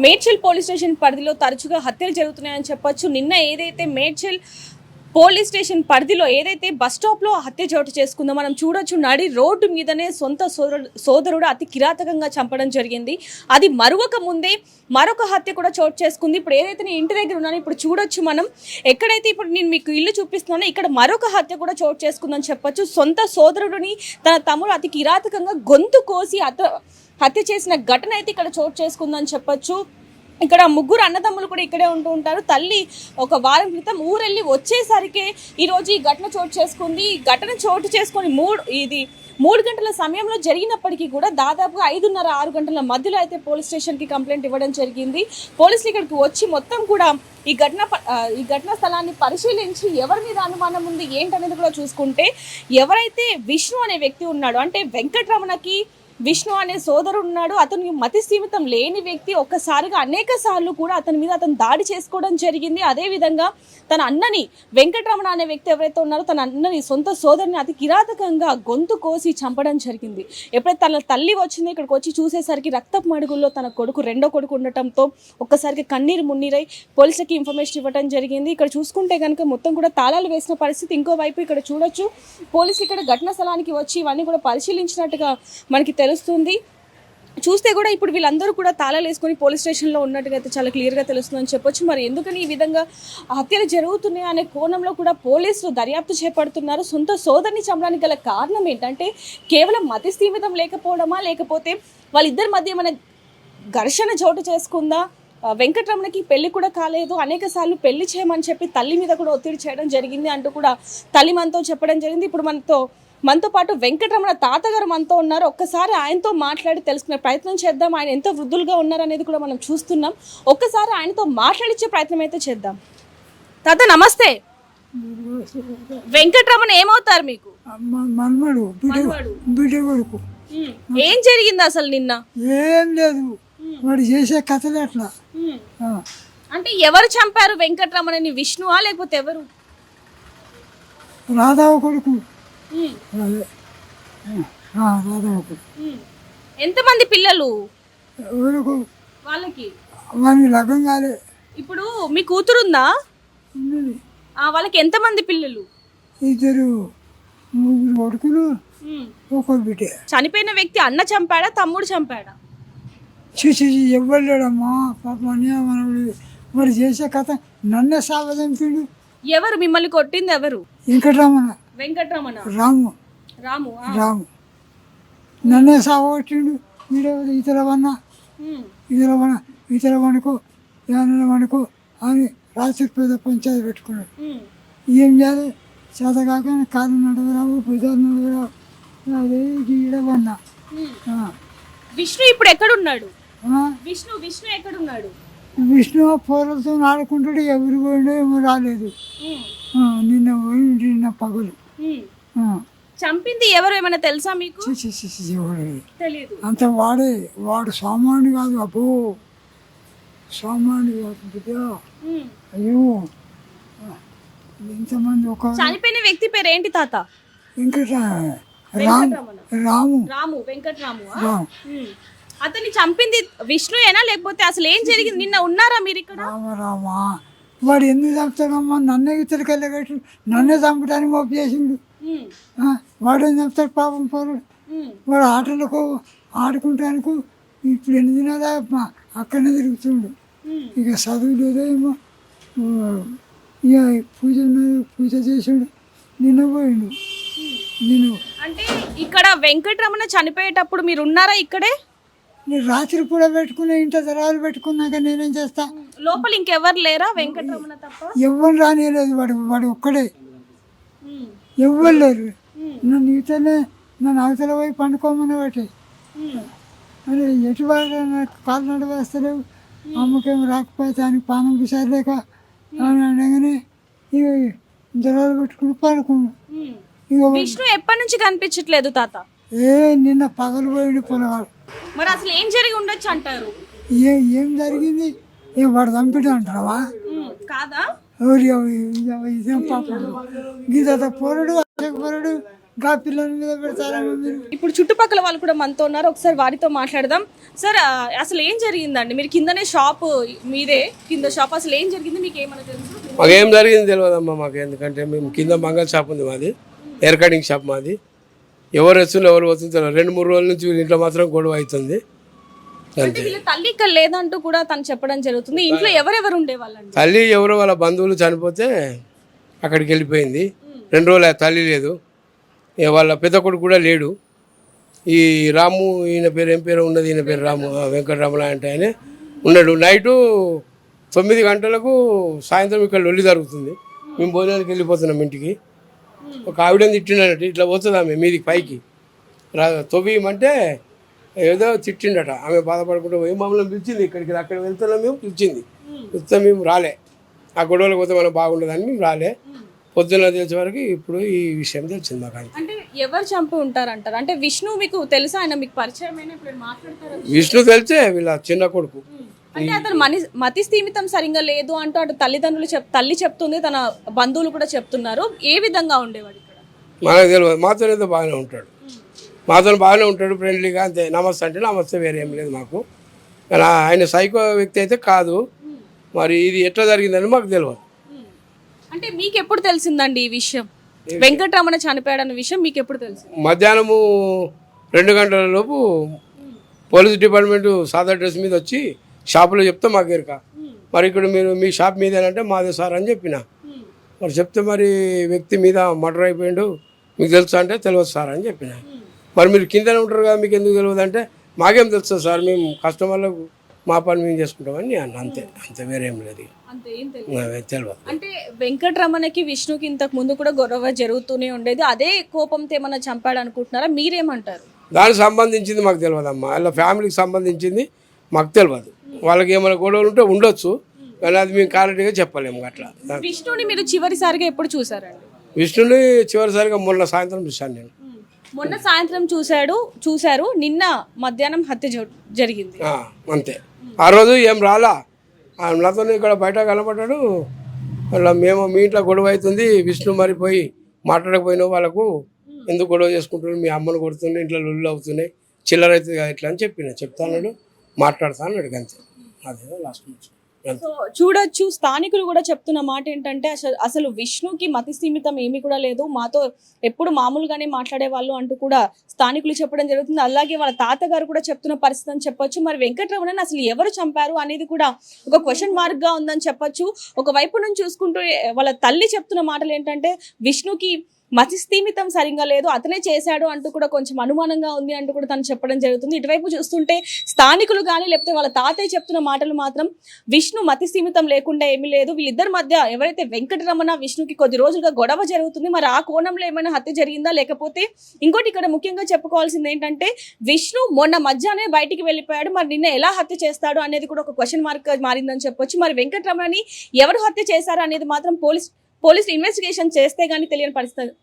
Medchal police station పరిధిలో తరచుగా హత్యలు జరుగుతున్నాయని చెప్పొచ్చు. నిన్న ఏదైతే మేడ్చల్ పోలీస్ స్టేషన్ పరిధిలో ఏదైతే బస్ స్టాప్ లో హత్య చోటు చేసుకుందో మనం చూడొచ్చు. నడి రోడ్డు మీదనే సొంత సోదరుడు అతి కిరాతకంగా చంపడం జరిగింది. అది మరొక ముందే మరొక హత్య కూడా చోటు చేసుకుంది. ఇప్పుడు ఏదైతే నేను ఇంటి దగ్గర ఉన్నానో ఇప్పుడు చూడొచ్చు మనం ఎక్కడైతే ఇప్పుడు నేను మీకు ఇల్లు చూపిస్తున్నానో ఇక్కడ మరొక హత్య కూడా చోటు చేసుకుందని చెప్పొచ్చు. సొంత సోదరుడిని తన తమ్ముడు అతి కిరాతకంగా గొంతు కోసి హత్య చేసిన ఘటన అయితే ఇక్కడ చోటు చేసుకుందని చెప్పొచ్చు. ఇక్కడ ముగ్గురు అన్నదమ్ములు కూడా ఇక్కడే ఉంటూ ఉంటారు. తల్లి ఒక వారం క్రితం ఊరెళ్ళి వచ్చేసరికి ఈరోజు ఈ ఘటన చోటు చేసుకుంది. ఈ ఘటన చోటు చేసుకొని 3 గంటల సమయంలో జరిగినప్పటికీ కూడా దాదాపుగా 5:30-6 గంటల మధ్యలో అయితే పోలీస్ స్టేషన్కి కంప్లైంట్ ఇవ్వడం జరిగింది. పోలీసులు ఇక్కడికి వచ్చి మొత్తం కూడా ఈ ఘటన స్థలాన్ని పరిశీలించి ఎవరి మీద అనుమానం ఉంది ఏంటనేది కూడా చూసుకుంటే ఎవరైతే విష్ణు అనే వ్యక్తి ఉన్నాడో అంటే వెంకటరమణకి విష్ణు అనే సోదరుడు ఉన్నాడు. అతనికి మతి స్థిమితం లేని వ్యక్తి ఒక్కసారిగా అనేక సార్లు కూడా అతను దాడి చేసుకోవడం జరిగింది. అదేవిధంగా తన అన్నని వెంకటరమణ అనే వ్యక్తి ఎవరైతే ఉన్నారో తన అన్నని సొంత సోదరుని అతి కిరాతకంగా గొంతు కోసి చంపడం జరిగింది. ఎప్పుడైతే తన తల్లి వచ్చిందో ఇక్కడికి వచ్చి చూసేసరికి రక్తపు మడుగుల్లో తన రెండో కొడుకు ఉండటంతో ఒక్కసారికి కన్నీరు మున్నీరై పోలీసులకి ఇన్ఫర్మేషన్ ఇవ్వడం జరిగింది. ఇక్కడ చూసుకుంటే కనుక మొత్తం కూడా తాళాలు వేసిన పరిస్థితి. ఇంకోవైపు ఇక్కడ చూడొచ్చు పోలీసులు ఇక్కడ ఘటనా స్థలానికి వచ్చి ఇవన్నీ కూడా పరిశీలించినట్టుగా మనకి తెలుస్తుంది. చూస్తే కూడా ఇప్పుడు వీళ్ళందరూ కూడా తాళాలు వేసుకొని పోలీస్ స్టేషన్లో ఉన్నట్టుగా అయితే చాలా క్లియర్గా తెలుస్తుందని చెప్పొచ్చు. మరి ఎందుకని ఈ విధంగా హత్యలు జరుగుతున్నాయి అనే కోణంలో కూడా పోలీసులు దర్యాప్తు చేపడుతున్నారు. సొంత సోదరిని చంపడానికి గల కారణం ఏంటంటే కేవలం మతి స్థిమితం లేకపోవడమా, లేకపోతే వాళ్ళిద్దరి మధ్య ఏమైనా ఘర్షణ చోటు చేసుకుందా? వెంకటరమణకి పెళ్లి కూడా కాలేదు, అనేక సార్లు పెళ్లి చేయమని చెప్పి తల్లి మీద కూడా ఒత్తిడి చేయడం జరిగింది అంటూ కూడా తల్లి మనతో చెప్పడం జరిగింది. ఇప్పుడు మనతో పాటు వెంకటరమణ తాతగారు మనతో ఉన్నారు. ఒక్కసారి ఆయనతో మాట్లాడి తెలుసుకునే ప్రయత్నం చేద్దాం. ఆయన ఎంత వృద్ధులుగా ఉన్నారు అనేది కూడా మనం చూస్తున్నాం. ఒక్కసారి ఆయనతో మాట్లాడించే ప్రయత్నం అయితే చేద్దాం. తాత నమస్తే. వెంకటరమణ ఏమవుతారు మీకు? ఏం జరిగింది అసలు నిన్న? ఏం లేదు, వాడు చేసే కథలు అట్లా. అంటే ఎవరు చంపారు వెంకటరమణని? విష్ణువా లేకపోతే ఎవరు? రాధావ కొడుకు. ఎంతమంది పిల్లలు వాళ్ళకి? వానికి లగ్గం కాలే. ఇప్పుడు మీ కూతురుందా? వాళ్ళకి ఎంతమంది పిల్లలు? 2 కొడుకులు, 1 బిడ్డ. చనిపోయిన వ్యక్తి అన్న చంపాడా తమ్ముడు చంపాడా? ఎవ్వరు లేడమ్మా పాపం. మనవుడు వాడు చేసే కథ నన్నే సాగదంపిండు. ఎవరు మిమ్మల్ని కొట్టింది? ఎవరు? వెంకటరమణ. రాము నన్నే సాగొట్టిండు. ఇతరవనుకో యానవనుకో అని రాత్రి పెద్ద పంచాయతీ పెట్టుకున్నాడు. ఏం చేయాలి చేతగాక కాదు నడవరావు, పెదాలు నడవరావు. అదే గీడవన్నా. విష్ణు ఇప్పుడు ఎక్కడున్నాడు? విష్ణు ఎక్కడున్నాడు? విష్ణు పోరలతో ఆడుకుంటాడు. ఎవరు పోయిండో ఏమో రాలేదు. నిన్న పోయింది, నిన్న పగలు. చంపింది ఎవరు ఏమైనా తెలుసా మీకు? తెలియదు. అంత వాడు సామాన్యుడు కాదు. అబ్బో సామాన్యుడు కాదు. అయ్యో ఎంతమంది. ఒక చనిపోయిన వ్యక్తి పేరు ఏంటి తాత? రాము. వెంకటరాము. అతన్ని చంపింది విష్ణుయేనా లేకపోతే అసలు ఏం జరిగింది? నిన్న ఉన్నారా మీరు ఇక్కడ? రామా వాడు ఎందుకు చంపుతాడమ్మా? నన్నే ఇతరుకెళ్ళగట్టు నన్నే చంపడానికి మోపు చేసిండు. వాడు ఏం చంపుతాడు పాపం పోరాడు. వాడు ఆటలకు ఆడుకుంటానికి ఇప్పుడు 8 దినాలు అక్కడనే తిరుగుతుండు. ఇక చదువు లేదో ఏమో. ఇక పూజ చేసాడు. నిన్న పోయిండు. అంటే ఇక్కడ వెంకటరమణ చనిపోయేటప్పుడు మీరు ఉన్నారా ఇక్కడే? నేను రాత్రి పూట పెట్టుకున్నా, ఇంత తరాలు పెట్టుకున్నాక నేనేం చేస్తా? లోపల ఇంకెవరు లేరా వెంకటరమణ తప్ప? ఎవరు రానియలేదు. వాడు ఒక్కడే, ఎవ్వరు లేరు. నన్ను నన్ను అవతల పోయి పండుకోమని బట్టి అని ఎటువాడు కాలు నడవేస్తలేవు. అమ్మకేమో రాకపోతే దానికి పానం విసారలేక అని అనగానే ఇక దొరలు పెట్టుకుని పడుకున్నాను. విష్ణు ఎప్పటి నుంచి కనిపించట్లేదు తాత? నిన్న పగలు పోయిండు పొలగాడు. మరి అసలు ఏం జరిగి ఉండొచ్చు అంటారు? ఏం జరిగింది? వాడు చంపిడు అంటావా? కాదా? ఇదేం పాపడు గీత పోరడు పోరడు గా పిల్లల మీద పెడతారేమో మీరు. ఇప్పుడు చుట్టుపక్కల వాళ్ళు కూడా మనతో ఉన్నారు, ఒకసారి వారితో మాట్లాడదాం. సార్ అసలు ఏం జరిగిందండి? మీరు కిందనే షాప్ మీదే, కింద షాప్, అసలు ఏం జరిగింది మీకు ఏమైనా తెలుసు? మాకేం జరిగింది తెలియదమ్మా మాకు, ఎందుకంటే మేము కింద మంగళ షాప్ ఉంది మాది, హెయిర్ కటింగ్ షాప్ మాది. ఎవరు వస్తున్నారు ఎవరు వస్తుంటారు, 2-3 రోజుల నుంచి ఇంట్లో మాత్రం గొడవ అవుతుంది అంటే వీళ్ళ తల్లి ఇక్కడ లేదంటూ కూడా తను చెప్పడం జరుగుతుంది. ఇంట్లో ఎవరెవరు ఉండేవాళ్ళండి? తల్లి ఎవరో వాళ్ళ బంధువులు చనిపోతే అక్కడికి వెళ్ళిపోయింది. 2 రోజులు తల్లి లేదు, ఇక వాళ్ళ పెద్ద కొడుకు కూడా లేడు. ఈ రాము, ఈయన పేరు ఏం పేరు ఉన్నది, ఈయన పేరు రాము, వెంకటరాముల అంటే ఆయన ఉన్నాడు. నైటు 9 గంటలకు సాయంత్రం ఇక్కడ లొల్లి జరుగుతుంది. మేము భోజనానికి వెళ్ళిపోతున్నాం ఇంటికి. ఒక ఆవిడని తిట్టిండట, ఇట్లా పోతుంది ఆమె మీదికి పైకి తొవ్వేయమంటే ఏదో తిట్టిండట. ఆమె బాధపడుకుంటూ పోయి మమ్మల్ని పిలిచింది, ఇక్కడికి అక్కడ వెళ్తున్నాం మేము, పిలిచింది. పిలిస్తే మేము రాలే, ఆ గొడవలకు పోతే మనం బాగుండదని మేము రాలే. పొద్దున్న తెలిసే వరకు ఇప్పుడు ఈ విషయం తెలిసింది మాకు. అంటే ఎవరు చంపి ఉంటారంటారు? అంటే విష్ణు మీకు తెలుసా? ఆయన మీకు పరిచయమైన ఇప్పుడు మాట్లాడతారు? విష్ణు తెలిసే వీళ్ళ చిన్న కొడుకు. అంటే అతను మతి స్థిమితం సరిగ్గా లేదు అంటూ అటు తల్లిదండ్రులు తల్లి చెప్తుంది, తన బంధువులు కూడా చెప్తున్నారు. ఏ విధంగా ఉండేవాడు ఇక్కడ? మనకు తెలియదు, మాతో ఏదో బాగానే ఉంటాడు, మాతో బాగానే ఉంటాడు, ఫ్రెండ్లీగా అంతే. నమస్తే అంటే నమస్తే, వేరే ఏం లేదు మాకు. కానీ ఆయన సైకో వ్యక్తి అయితే కాదు. మరి ఇది ఎట్లా జరిగిందని మాకు తెలియదు. అంటే మీకు ఎప్పుడు తెలిసిందండి ఈ విషయం? వెంకటరమణ చనిపోయాడన్న విషయం మీకు ఎప్పుడు తెలిసింది? మధ్యాహ్నము 2 గంటల లోపు పోలీస్ డిపార్ట్మెంట్ సాదా డ్రెస్ మీద వచ్చి షాపులో చెప్తే మాకు ఎరక. మరి ఇక్కడ మీరు మీ షాప్ మీదేనంటే మాదే సార్ అని చెప్పిన. మరి చెప్తే మరి వ్యక్తి మీద మర్డర్ అయిపోయిండు, మీకు తెలుసా అంటే తెలియదు సార్ అని చెప్పిన. మరి మీరు కిందనే ఉంటారు కదా, మీకు ఎందుకు తెలియదు అంటే మాకేం తెలుస్తుంది సార్, మేము కస్టమర్లకు మా పని మేము చేసుకుంటామని అన్న. అంతే, అంతే, వేరేం లేదు, తెలియదు. అంటే వెంకటరమణకి విష్ణుకి ఇంతకు ముందు కూడా గొడవ జరుగుతూనే ఉండేది, అదే కోపంతో ఏమన్నా చంపాడు అనుకుంటున్నారా? మీరేమంటారు? దానికి సంబంధించింది మాకు తెలియదమ్మా, వాళ్ళ ఫ్యామిలీకి సంబంధించింది మాకు తెలియదు. వాళ్ళకి ఏమైనా గొడవలు ఉంటే ఉండొచ్చు, కానీ అది మేము క్లారిటీగా చెప్పలేము. అట్లా విష్ణుని మీరు చివరిసారిగా ఎప్పుడు చూసారండి? విష్ణుని చివరిసారిగా మొన్న సాయంత్రం చూశాను నేను. మొన్న సాయంత్రం చూశారు, నిన్న మధ్యాహ్నం హత్య జరిగింది. అంతే. ఆ రోజు ఏం రాలా, నాతో ఇక్కడ బయట కనపడ్డాడు. వాళ్ళ మేము మీ ఇంట్లో గొడవ అవుతుంది, విష్ణు మరిపోయి మాట్లాడకపోయినా వాళ్ళకు ఎందుకు గొడవ చేసుకుంటున్నాడు, మీ అమ్మను కొడుతుండే, ఇంట్లో లొల్లు అవుతున్నాయి, చిల్లర అవుతుంది కదా ఇట్లా అని చెప్తాను, మాట్లాడతాను అంతే. అదే లాస్ట్ నుంచి. సో చూడొచ్చు, స్థానికులు కూడా చెప్తున్న మాట ఏంటంటే అసలు విష్ణుకి మతి స్థిమితం ఏమీ కూడా లేదు, మాతో ఎప్పుడు మామూలుగానే మాట్లాడే వాళ్ళు అంటూ కూడా స్థానికులు చెప్పడం జరుగుతుంది. అలాగే వాళ్ళ తాతగారు కూడా చెప్తున్న పరిస్థితి అని చెప్పొచ్చు. మరి వెంకటరమణని అసలు ఎవరు చంపారు అనేది కూడా ఒక క్వశ్చన్ మార్క్ గా ఉందని చెప్పొచ్చు. ఒకవైపు నుంచి చూసుకుంటూ వాళ్ళ తల్లి చెప్తున్న మాటలు ఏంటంటే విష్ణుకి మతి స్థిమితం సరిగ్గా లేదు, అతనే చేశాడు అంటూ కూడా కొంచెం అనుమానంగా ఉంది అంటూ కూడా తను చెప్పడం జరుగుతుంది. ఇటువైపు చూస్తుంటే స్థానికులు కానీ లేకపోతే వాళ్ళ తాతయ్య చెప్తున్న మాటలు మాత్రం విష్ణు మతి స్థిమితం లేకుండా ఏమీ లేదు, వీళ్ళిద్దరి మధ్య ఎవరైతే వెంకటరమణ విష్ణుకి కొద్ది రోజులుగా గొడవ జరుగుతుంది. మరి ఆ కోణంలో ఏమైనా హత్య జరిగిందా, లేకపోతే ఇంకోటి ఇక్కడ ముఖ్యంగా చెప్పుకోవాల్సింది ఏంటంటే విష్ణు మొన్న మధ్యాహ్నం బయటికి వెళ్ళిపోయాడు, మరి నిన్న ఎలా హత్య చేస్తాడు అనేది కూడా ఒక క్వశ్చన్ మార్క్ మారిందని చెప్పొచ్చు. మరి వెంకటరమణని ఎవరు హత్య చేశారు అనేది మాత్రం పోలీసులు ఇన్వెస్టిగేషన్ చేస్తే గానీ తెలియని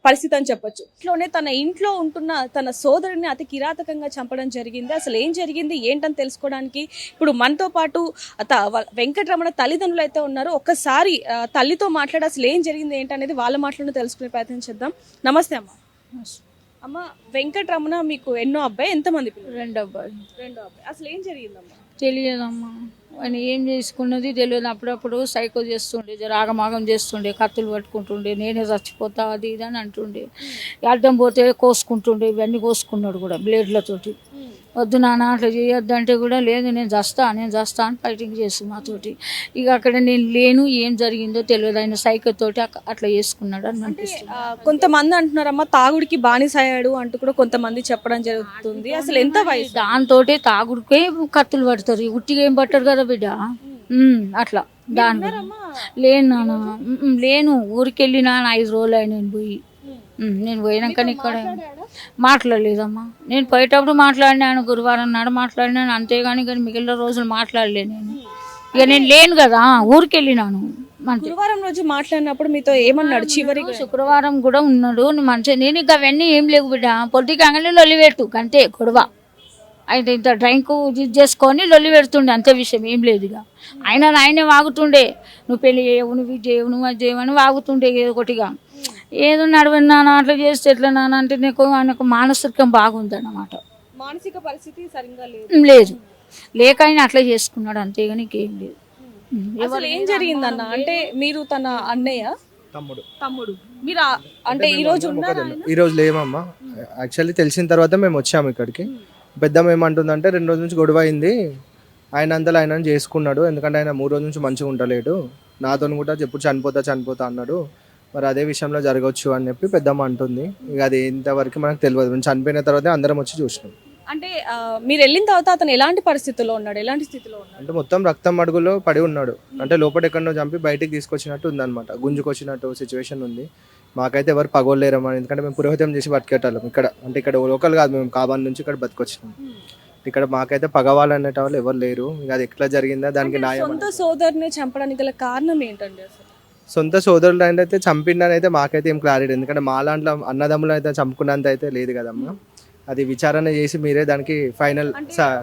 పరిస్థితి అని చెప్పొచ్చు. ఇట్లోనే తన ఇంట్లో ఉంటున్న తన సోదరుని అతి కిరాతకంగా చంపడం జరిగింది. అసలు ఏం జరిగింది ఏంటని తెలుసుకోవడానికి ఇప్పుడు మనతో పాటు వెంకటరమణ తల్లిదండ్రులు అయితే ఉన్నారు. ఒక్కసారి తల్లితో మాట్లాడి అసలు ఏం జరిగింది ఏంటనేది వాళ్ళ మాటలను తెలుసుకునే ప్రయత్నం చేద్దాం. నమస్తే అమ్మ. అమ్మ, వెంకటరమణ మీకు ఎన్నో అబ్బాయి, ఎంతమంది? 2 అబ్బాయి. అసలు ఏం జరిగిందమ్మా? తెలియదమ్మా, ఆయన ఏం చేసుకున్నది తెలియదు. అప్పుడప్పుడు సైకో చేస్తుండే, రాగమాగం చేస్తుండే, కత్తులు పట్టుకుంటుండే, నేనే చచ్చిపోతా అది ఇది అని అంటుండే. అడ్డం పోతే కోసుకుంటుండే, ఇవన్నీ కోసుకున్నాడు కూడా బ్లేడ్లతోటి. వద్దు నాన్న అట్లా చేయొద్దంటే కూడా లేదు నేను చేస్తా అని ఫైటింగ్ చేసి మాతోటి. ఇక అక్కడ నేను లేను, ఏం జరిగిందో తెలియదు. ఆయన సైకోతోటి అట్లా చేసుకున్నాడు అని అనిపిస్తుంది. కొంతమంది అంటున్నారమ్మా తాగుడికి బానిసయ్యాడు అంటూ కూడా కొంతమంది చెప్పడం జరుగుతుంది. అసలు ఎంత వయసు? దాంతో తాగుడికే కత్తులు పడతారు, ఉట్టిగా ఏం పట్టారు కదా బిడ్డ. అట్లా దాని లేను నాన్న, లేను. ఊరికి వెళ్ళినా 5 రోజులు అయినా నేను పోయి. నేను పోయినాక ఇక్కడ మాట్లాడలేదమ్మా. నేను పోయేటప్పుడు మాట్లాడినాను, గురువారం నాడు మాట్లాడినాను, అంతేగాని కానీ మిగిలిన రోజులు మాట్లాడలే నేను. ఇక నేను లేను కదా, ఊరికి వెళ్ళినాను. గురువారం రోజు మాట్లాడినప్పుడు మీతో ఏమన్నాడు? చివరికి శుక్రవారం కూడా ఉన్నాడు మంచిగా. నేను ఇక అవన్నీ ఏం లేవు బిడ్డ, పొద్దుకి అంగలి లొల్లి పెట్టు అంతే గొడవ. అయితే ఇంత డ్రింక్ ఇది చేసుకొని లొల్లి పెడుతుండే, అంతే విషయం, ఏం లేదు. ఇక ఆయనే వాగుతుండే, నువ్వు పెళ్లి చేయవు, నువ్వు ఇది చేయవు, నువ్వు అది చేయవని వాగుతుండే ఏదో ఒకటిగా. ఏదో నడవండి నాన్న అట్లా చేస్తే ఎట్లా నాన్న అంటే నీకు ఆయనకు మానసికం బాగుందన్నమాట. మానసిక పరిస్థితి సరిగ్గా లేదు. లేదు, లేక ఆయన అట్లా చేసుకున్నాడు అంతేగాని ఇంకేం లేదు. అసలు ఏం జరిగిందన్న అంటే మీరు తన అన్నయ్య తమ్ముడు మీరు అంటే ఈ రోజు ఉన్నారా ఆయన? ఈ రోజు లేమమ్మా. యాక్చువల్లీ తెలిసిన తర్వాత మేము వచ్చాము ఇక్కడికి. పెద్దమ్మ ఏమంటుందంటే 2 రోజుల నుంచి గొడవ అయింది, ఆయన అంతలో ఆయన చేసుకున్నాడు, ఎందుకంటే ఆయన 3 రోజుల నుంచి మంచిగా ఉండలేడు, నాతో కూడా ఎప్పుడు చనిపోతా అన్నాడు, మరి అదే విషయంలో జరగవచ్చు అని చెప్పి పెద్దమ్మ అంటుంది. ఇక అది ఇంతవరకు మనకు తెలియదు, మేము చనిపోయిన తర్వాత అందరం వచ్చి చూసినాం. అంటే మీరు వెళ్ళిన తర్వాత అతను ఎలాంటి పరిస్థితుల్లో ఉన్నాడు, ఎలాంటి స్థితిలో ఉన్నాడు? అంటే మొత్తం రక్తం అడుగులో పడి ఉన్నాడు, అంటే లోపల ఎక్కడో చంపి బయటికి తీసుకొచ్చినట్టు ఉందన్నమాట, గుంజుకొచ్చినట్టు సిచ్యువేషన్ ఉంది. మాకైతే ఎవరు పగోలేరమ్మా, ఎందుకంటే మేము పురోహితం చేసి బతికేటాళ్ళం ఇక్కడ, అంటే ఇక్కడ లోకల్ కాదు, మేము కాబన్ నుంచి ఇక్కడ బతికొచ్చినాం. ఇక్కడ మాకైతే పగవాలనే వాళ్ళు ఎవరు లేరు. ఇక అది ఎట్లా జరిగిందా దానికి న్యాయం. సొంత సోదరుని చంపడానికి గల కారణం ఏంటండి అసలు? సొంత సోదరులు అయితే చంపిండని అయితే మాకైతే ఏం క్లారిటీ, ఎందుకంటే మా లాంటి అన్నదమ్ములు అయితే చంపుకున్నంత అయితే లేదు కదమ్మా. అది విచారణ చేసి మీరే దానికి ఫైనల్.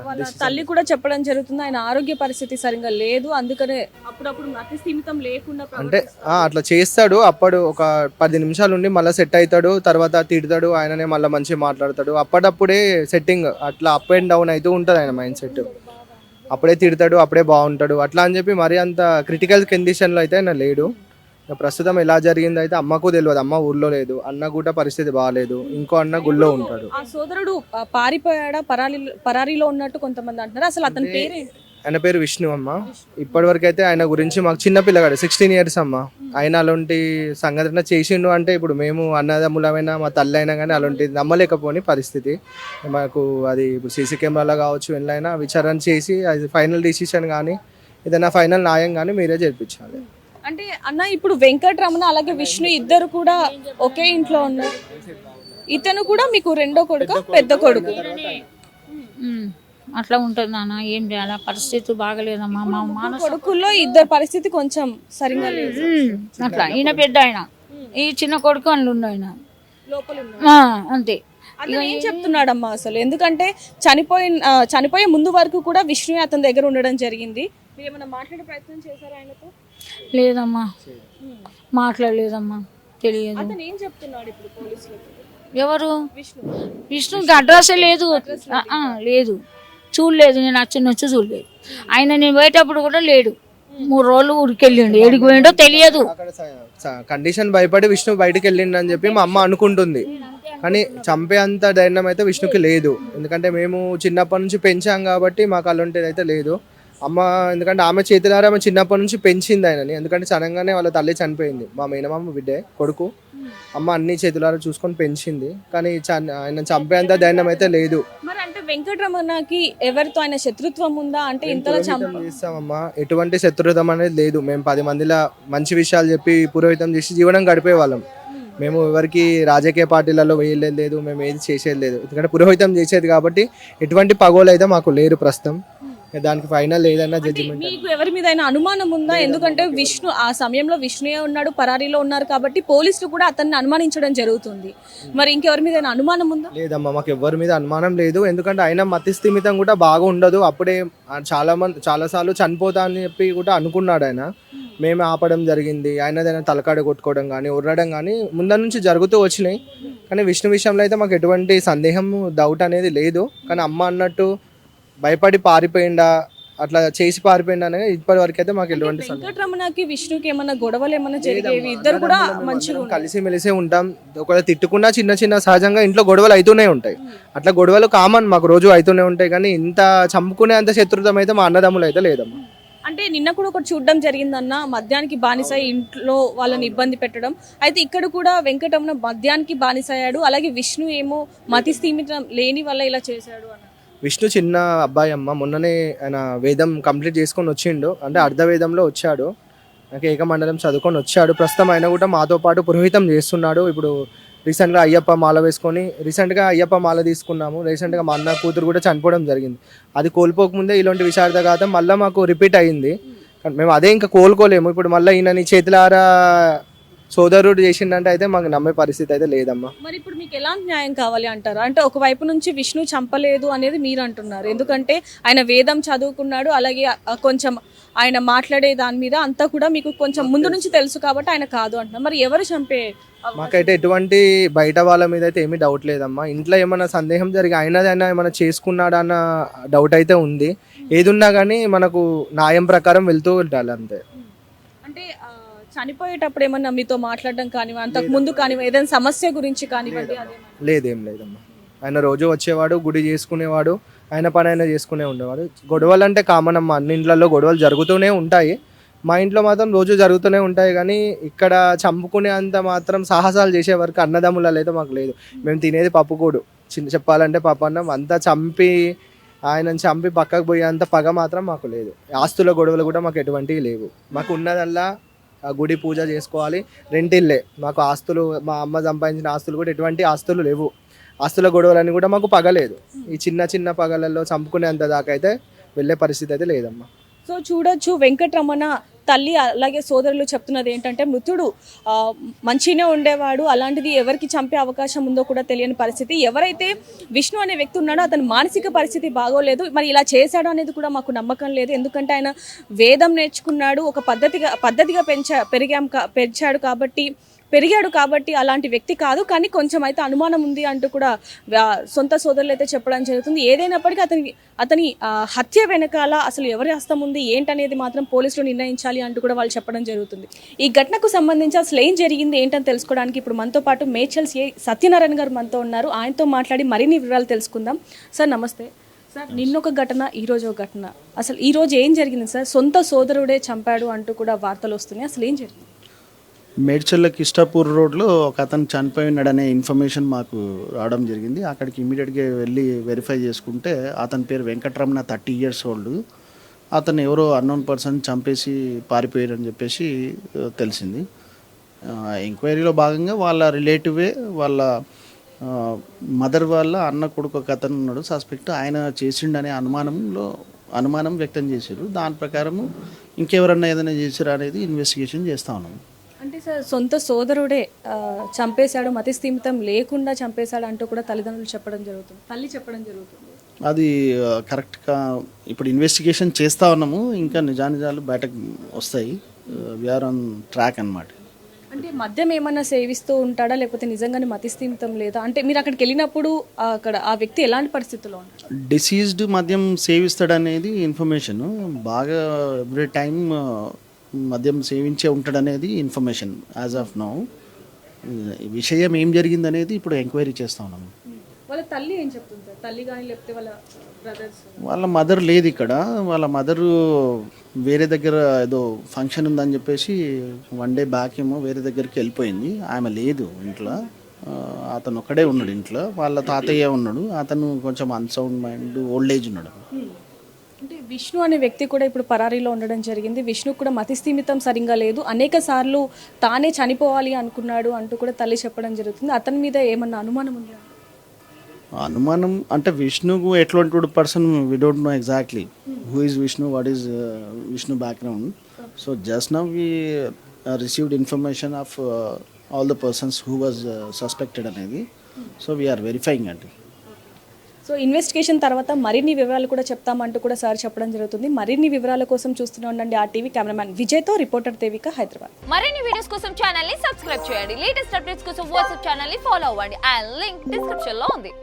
వాళ్ళ తల్లి కూడా చెప్పడం జరుగుతుంది ఆయన ఆరోగ్య పరిస్థితి సరిగా లేదు, అందుకనే అప్పుడప్పుడు అతి స్థిమితం లేకుండా అంటే అట్లా చేస్తాడు, అప్పుడు ఒక 10 నిమిషాలు ఉండి మళ్ళీ సెట్ అవుతాడు, తర్వాత తిడతాడు, ఆయననే మళ్ళీ మంచిగా మాట్లాడతాడు, అప్పుడప్పుడే సెట్టింగ్ అట్లా అప్ అండ్ డౌన్ అవుతూ ఉంటుంది ఆయన మైండ్ సెట్. అప్పుడే తిడతాడు, అప్పుడే బాగుంటాడు, అట్లా అని చెప్పి మరి అంత క్రిటికల్ కండిషన్లో అయితే ఆయన లేడు. ప్రస్తుతం ఎలా జరిగిందో అయితే అమ్మకు తెలియదు, అమ్మ ఊర్లో లేదు, అన్న కూడా పరిస్థితి బాగాలేదు, ఇంకో అన్న గుళ్ళో ఉంటాడు. ఆ సోదరుడు పారిపోయాడా, పరారీలో ఉన్నట్టు కొంతమంది అంటున్నారు, అసలు అతని పేరు? ఆయన పేరు విష్ణు అమ్మ. ఇప్పటి వరకు అయితే ఆయన గురించి మాకు చిన్న పిల్లగాడు 16 years అమ్మ, ఆయన అలాంటి సంఘటన చేసిండు అంటే ఇప్పుడు మేము అన్నదమ్ములమైనా మా తల్లి అయినా కానీ అలాంటి నమ్మలేకపోని పరిస్థితి మాకు. అది ఇప్పుడు సీసీ కెమెరాలో కావచ్చు, ఎన్నైనా విచారణ చేసి అది ఫైనల్ డిసిషన్ కానీ ఏదైనా ఫైనల్ న్యాయం కానీ మీరే జరిపించాలి. అంటే అన్న ఇప్పుడు వెంకటరమణ అలాగే విష్ణు ఇద్దరు కూడా ఒకే ఇంట్లో ఉన్నారు, ఇతను కూడా మీకు రెండో కొడుకు పెద్ద కొడుకు? అట్లా ఉంటుంది నాన్న, ఏం చేయాలి, పరిస్థితి బాగలేదమ్మా. మా మానసిక కొడుకుల్లో ఇద్దరు పరిస్థితి కొంచెం సరిగా లేదు. అట్లా ఈయన పెద్ద ఆయన, ఈ చిన్న కొడుకు అందులో ఉన్న ఆయన లోపల అంతే. అతను ఏం చెప్తున్నాడమ్మా అసలు? ఎందుకంటే చనిపోయే ముందు వరకు కూడా విష్ణు అతని దగ్గర ఉండడం జరిగింది. మీరు ఏమైనా మాట్లాడే ప్రయత్నం చేశారా ఆయనతో? లేదమ్మా, మాట్లాడలేదమ్మా, తెలియదు. అతను ఏం చెప్తున్నాడు ఇప్పుడు పోలీసులకు? ఎవరు? విష్ణు. విష్ణుకి అడ్రస్ లేదు, లేదు, చూడలేదు, నేను వచ్చి చూడలేదు. ఆయన నేను పోయేటప్పుడు కూడా లేడు, 3 రోజులు ఊరికి వెళ్ళిండు, ఏడికి పోయిండో తెలియదు. కండిషన్ భయపడి విష్ణు బయటకు వెళ్ళిండు అని చెప్పి మా అమ్మ అనుకుంటుంది, కానీ చంపే అంత ధైర్యం అయితే విష్ణుకి లేదు, ఎందుకంటే మేము చిన్నప్పటి నుంచి పెంచాం కాబట్టి మాకు అలాంటిది అయితే లేదు. అమ్మ ఎందుకంటే ఆమె చేతులారా ఆమె చిన్నప్పటి నుంచి పెంచింది ఆయనని, ఎందుకంటే సడన్గానే వాళ్ళ తల్లి చనిపోయింది, మా మేనమామ బిడ్డే కొడుకు, అమ్మ అన్ని చేతులారా చూసుకొని పెంచింది, కానీ ఆయన చంపేంత ధైర్యం అయితే లేదు. మరి అంటే వెంకటరమణకి ఎవరితో ఆయన శత్రుత్వం ఉందా? అంటే ఇంతలా చేస్తామమ్మా, ఎటువంటి శత్రుత్వం అనేది లేదు. మేము 10 మందిలా మంచి విషయాలు చెప్పి పురోహితం చేసి జీవనం గడిపే వాళ్ళం. మేము ఎవరికి రాజకీయ పార్టీలలో వేయలేదు లేదు, మేము ఏది చేసేది లేదు, ఎందుకంటే పురోహితం చేసేది కాబట్టి ఎటువంటి పగోలు అయితే మాకు లేరు ప్రస్తుతం. దానికి ఫైనల్ ఏదైనా జడ్జిమెంట్. మీకు ఎవరి మీద అయినా అనుమానం ఉందా? ఎందుకంటే విష్ణు ఆ సమయంలో విష్ణుయే ఉన్నాడు, పరారీలో ఉన్నారు కాబట్టి పోలీసులు కూడా అతన్ని అనుమానించడం జరుగుతుంది. మరి ఇంకెవరి మీద అనుమానం ఉందా? లేదమ్మా, మాకు ఎవరి మీద అనుమానం లేదు, ఎందుకంటే ఆయన మతి స్థిమితం కూడా బాగా ఉండదు. అప్పుడే చాలాసార్లు చనిపోతా అని చెప్పి కూడా అనుకున్నాడు ఆయన. మేమే ఆపడం జరిగింది, ఆయనదైనా తలకాడ కొట్టుకోవడం కానీ ఉర్రడం కానీ ముందర నుంచి జరుగుతూ వచ్చినాయి. కానీ విష్ణు విషయంలో అయితే మాకు ఎటువంటి సందేహం డౌట్ అనేది లేదు. కానీ అమ్మ అన్నట్టు భయపడి పారిపోయిందా, అట్లా చేసి పారిపోయిందా అనేది ఇప్పటి వరకు అయితే మాకు ఎటువంటి వెంకటరమణకి విష్ణుకి ఏమన్నా గొడవలు ఏమన్నా జరిగేవి? ఇద్దరు కూడా మంచిగా కలిసి మెలిసే ఉంటాం, ఒకవేళ తిట్టుకున్నా చిన్న సహజంగా ఇంట్లో గొడవలు అవుతూనే ఉంటాయి, అట్లా గొడవలు కామన్ మాకు రోజు అవుతూనే ఉంటాయి. కానీ ఇంత చంపుకునే అంత శత్రుత్వం అయితే మా అన్నదమ్ములు అయితే లేదమ్మా. అంటే నిన్న కూడా ఒకటి చూడడం జరిగిందన్న, మద్యానికి బానిస ఇంట్లో వాళ్ళని ఇబ్బంది పెట్టడం. అయితే ఇక్కడ కూడా వెంకటరమణ మద్యానికి బానిసయ్యాడు, అలాగే విష్ణు ఏమో మతి స్థిమితం లేని వల్ల ఇలా చేశాడు అన్న. విష్ణు చిన్న అబ్బాయి అమ్మ, మొన్ననే ఆయన వేదం కంప్లీట్ చేసుకొని వచ్చిండు, అంటే అర్ధవేదంలో వచ్చాడు, నాకు ఏకమండలం చదువుకొని వచ్చాడు. ప్రస్తుతం ఆయన కూడా మాతో పాటు పురోహితం చేస్తున్నాడు. ఇప్పుడు రీసెంట్గా అయ్యప్ప మాల వేసుకొని అయ్యప్ప మాల తీసుకున్నాము. రీసెంట్గా మా అన్న కూతురు కూడా చనిపోవడం జరిగింది, అది కోల్పోకముందే ఇలాంటి విషాదఘాతం మళ్ళీ మాకు రిపీట్ అయ్యింది. కానీ మేము అదే ఇంకా కోలుకోలేము. ఇప్పుడు మళ్ళీ ఈయన నీ చేతులారా సోదరుడు చేసిందంటే అయితే మాకు నమ్మే పరిస్థితి అయితే లేదమ్మా. మరి ఇప్పుడు మీకు ఎలాంటి న్యాయం కావాలి అంటారు? అంటే ఒకవైపు నుంచి విష్ణు చంపలేదు అనేది మీరు అంటున్నారు, ఎందుకంటే ఆయన వేదం చదువుకున్నాడు, అలాగే కొంచెం ఆయన మాట్లాడే దాని మీద అంతా కూడా మీకు కొంచెం ముందు నుంచి తెలుసు కాబట్టి ఆయన కాదు అంటున్నారు. మరి ఎవరు చంపే మాకైతే ఎటువంటి బయట వాళ్ళ మీద అయితే ఏమీ డౌట్ లేదమ్మా. ఇంట్లో ఏమైనా సందేహం జరిగి అయినా ఏమైనా చేసుకున్నాడా అన్న డౌట్ అయితే ఉంది. ఏది ఉన్నా కానీ మనకు న్యాయం ప్రకారం వెళ్తూ ఉండాలి అంతే. అంటే చనిపోయేటప్పుడు ఏమన్నా మీతో మాట్లాడడం కానివ్వండి, అంతకు ముందు కానివ్వండి, ఏదైనా సమస్య గురించి కానివ్వండి, లేదేం లేదమ్మా. ఆయన రోజు వచ్చేవాడు, గుడి చేసుకునేవాడు, ఆయన పని ఆయన చేసుకునే ఉండేవాడు. గొడవలు అంటే కామన్ అమ్మా, అన్ని ఇండ్లలో గొడవలు జరుగుతూనే ఉంటాయి. మా ఇంట్లో మాత్రం రోజు జరుగుతూనే ఉంటాయి. కానీ ఇక్కడ చంపుకునే అంత మాత్రం సాహసాలు చేసే వరకు అన్నదమ్ములలో అయితే మాకు లేదు. మేము తినేది పప్పుకూడు, చెప్పాలంటే పప్పన్నం. అంతా ఆయనను చంపి పక్కకు పోయేంత పగ మాత్రం మాకు లేదు. ఆస్తుల గొడవలు కూడా మాకు ఎటువంటివి లేవు. మాకు ఉన్నదల్లా ఆ గుడి పూజ చేసుకోవాలి, రెంటిల్లే. మాకు ఆస్తులు, మా అమ్మ సంపాదించిన ఆస్తులు కూడా ఎటువంటి ఆస్తులు లేవు. ఆస్తుల గొడవలని కూడా మాకు పగలేదు. ఈ చిన్న పగలలో చంపుకునేంత దాకా అయితే వెళ్ళే పరిస్థితి అయితే లేదమ్మా. సో చూడొచ్చు, వెంకటరమణ తల్లి అలాగే సోదరులు చెప్తున్నది ఏంటంటే మృతుడు మంచిగానే ఉండేవాడు, అలాంటిది ఎవరికి చంపే అవకాశం ఉందో కూడా తెలియని పరిస్థితి. ఎవరైతే విష్ణు అనే వ్యక్తి ఉన్నాడో అతని మానసిక పరిస్థితి బాగోలేదు, మరి ఇలా చేశాడు అనేది కూడా మాకు నమ్మకం లేదు. ఎందుకంటే ఆయన వేదం నేర్చుకున్నాడు, ఒక పద్ధతిగా పెరిగాడు కాబట్టి అలాంటి వ్యక్తి కాదు. కానీ కొంచెం అయితే అనుమానం ఉంది అంటూ కూడా సొంత సోదరులు అయితే చెప్పడం జరుగుతుంది. ఏదైనప్పటికీ అతని హత్య వెనకాల అసలు ఎవరి హస్తం ఉంది ఏంటనేది మాత్రం పోలీసులు నిర్ణయించాలి అంటూ కూడా వాళ్ళు చెప్పడం జరుగుతుంది. ఈ ఘటనకు సంబంధించి అసలు ఏం జరిగింది ఏంటని తెలుసుకోవడానికి ఇప్పుడు మనతో పాటు మేడ్చల్ సిఐ సత్యనారాయణ గారు మనతో ఉన్నారు. ఆయనతో మాట్లాడి మరిన్ని వివరాలు తెలుసుకుందాం. సార్ నమస్తే. సార్, నిన్నొక ఘటన, ఈరోజు ఒక ఘటన, అసలు ఈరోజు ఏం జరిగింది సార్? సొంత సోదరుడే చంపాడు అంటూ కూడా వార్తలు వస్తున్నాయి, అసలు ఏం జరిగింది? మేడ్చల్ కిష్టాపూర్ రోడ్లో ఒక అతను చనిపోయి ఉన్నాడనే ఇన్ఫర్మేషన్ మాకు రావడం జరిగింది. అక్కడికి ఇమీడియట్గా వెళ్ళి వెరిఫై చేసుకుంటే అతని పేరు వెంకటరమణ, 30 years old. అతను ఎవరో అన్నోన్ పర్సన్ చంపేసి పారిపోయారని చెప్పేసి తెలిసింది. ఎంక్వైరీలో భాగంగా వాళ్ళ రిలేటివే, వాళ్ళ మదర్ వాళ్ళ అన్న కొడుకు ఒక అతను ఉన్నాడు సస్పెక్ట్, ఆయన చేసిండనే అనుమానం వ్యక్తం చేశారు. దాని ప్రకారము ఇంకెవరన్నా ఏదైనా చేశారా అనేది ఇన్వెస్టిగేషన్ చేస్తూ ఉన్నాము. అంటే సార్, సొంత సోదరుడే చంపేశాడు, మతి స్థిమితం లేకుండా చంపేశాడు అంటూ కూడా తల్లి చెప్పడం జరుగుతుంది. అది కరెక్ట్గా ఇప్పుడు ఇన్వెస్టిగేషన్ చేస్తూ ఉన్నాము. ఇంకా నిజాలు బయటకు వస్తాయి. వీఆర్ ఆన్ ట్రాక్ అన్నమాట. అంటే మద్యం ఏమన్నా సేవిస్తూ ఉంటాడా, లేకపోతే నిజంగానే మతి స్థిమితం లేదా? అంటే మీరు అక్కడికి వెళ్ళినప్పుడు అక్కడ ఆ వ్యక్తి ఎలాంటి పరిస్థితుల్లో ఉంటాడు? డిసీజ్డ్ మద్యం సేవిస్తాడనేది ఇన్ఫర్మేషన్. బాగా ఎవ్రీ టైం మద్యం సేవించే ఉంటాడనేది ఇన్ఫర్మేషన్. యాజ్ ఆఫ్ నౌ విషయం ఏం జరిగిందనేది ఇప్పుడు ఎంక్వైరీ చేస్తూ ఉన్నాము. వాళ్ళ తల్లి ఏం చెప్తుంది సార్? తల్లి కానీ లేకపోతే వాళ్ళ బ్రదర్స్? వాళ్ళ మదర్ లేదు ఇక్కడ. వాళ్ళ మదరు వేరే దగ్గర ఏదో ఫంక్షన్ ఉందని చెప్పేసి 1 day బ్యాక్ ఏమో వేరే దగ్గరికి వెళ్ళిపోయింది. ఆమె లేదు ఇంట్లో. అతను ఒక్కడే ఉన్నాడు ఇంట్లో. వాళ్ళ తాతయ్య ఉన్నాడు. అతను కొంచెం అన్సౌండ్ మైండ్, ఓల్డ్ ఏజ్ ఉన్నాడు. అంటే విష్ణు అనే వ్యక్తి కూడా ఇప్పుడు పరారీలో ఉండడం జరిగింది. విష్ణు కూడా మతి స్థిమితం సరిగా లేదు, అనేక సార్లు తానే చనిపోవాలి అనుకున్నాడు అంటూ కూడా తల్లి చెప్పడం జరుగుతుంది. అతని మీద ఏమన్నా అనుమానం ఉందా? అనుమానం అంటే విష్ణు ఎట్లాంటి person we don't know exactly who is Vishnu, what is Vishnu background. So just now we received information of all the persons who was suspected అనేది. సో వీఆర్ వెరిఫైయింగ్ అండి. సో ఇన్వెస్టిగేషన్ తర్వాత మరిన్ని వివరాలు కూడా చెప్తామంటూ కూడా సార్ చెప్పడం జరుగుతుంది. మరిన్ని వివరాల కోసం చూస్తూనే ఉండండి RTV. కెమెరామ్యాన్ విజయ్తో రిపోర్టర్ దేవిక, హైదరాబాద్. మరిన్ని వీడియోస్ కోసం ఛానల్ ని సబ్స్క్రైబ్ చేయండి. లేటెస్ట్ అప్డేట్స్ కోసం వాట్సాప్ ఛానల్ ని ఫాలో అవ్వండి. అండ్ లింక్ డిస్క్రిప్షన్ లో ఉంది.